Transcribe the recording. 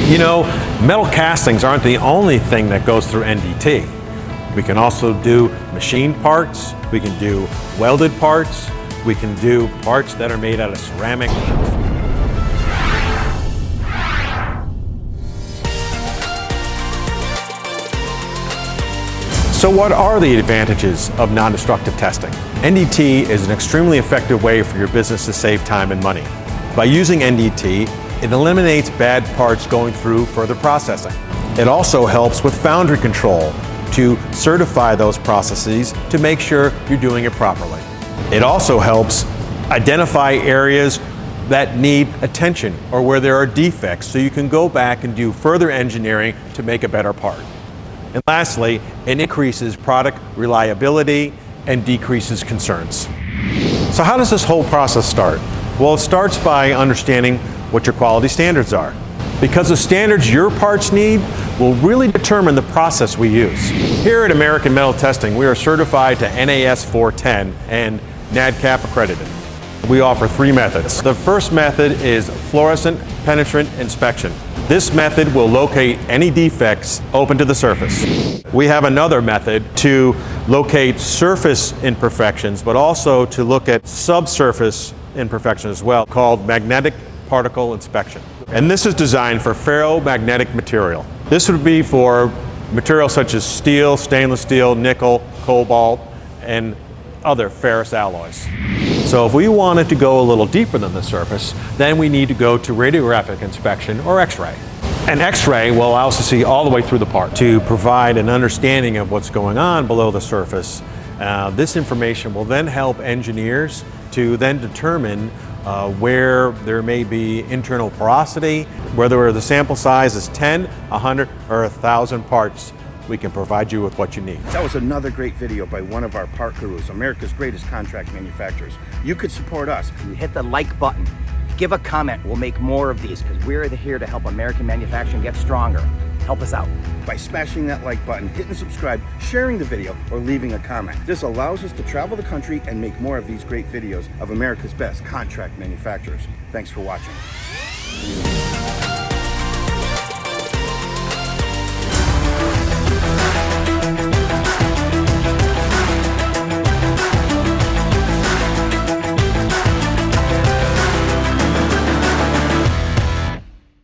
You know, metal castings aren't the only thing that goes through NDT. We can also do machined parts, we can do welded parts, we can do parts that are made out of ceramic. So what are the advantages of non-destructive testing? NDT is an extremely effective way for your business to save time and money. By using NDT, it eliminates bad parts going through further processing. It also helps with foundry control to certify those processes to make sure you're doing it properly. It also helps identify areas that need attention or where there are defects so you can go back and do further engineering to make a better part. And lastly, it increases product reliability and decreases concerns. So how does this whole process start? Well, it starts by understanding what your quality standards are. Because the standards your parts need will really determine the process we use. Here at American Metal Testing, we are certified to NAS 410 and NADCAP accredited. We offer 3 methods. The first method is fluorescent penetrant inspection. This method will locate any defects open to the surface. We have another method to locate surface imperfections, but also to look at subsurface imperfections as well, called magnetic particle inspection. And this is designed for ferromagnetic material. This would be for materials such as steel, stainless steel, nickel, cobalt, and other ferrous alloys. So if we wanted to go a little deeper than the surface, then we need to go to radiographic inspection or X-ray. An X-ray will allow us to see all the way through the part to provide an understanding of what's going on below the surface. This information will then help engineers to then determine where there may be internal porosity, whether the sample size is 10, 100, or 1,000 parts. We can provide you with what you need. That was another great video by one of our part gurus, America's greatest contract manufacturers. You could support us. You hit the like button, give a comment. We'll make more of these because we're here to help American manufacturing get stronger. Help us out. By smashing that like button, hitting subscribe, sharing the video, or leaving a comment. This allows us to travel the country and make more of these great videos of America's best contract manufacturers. Thanks for watching.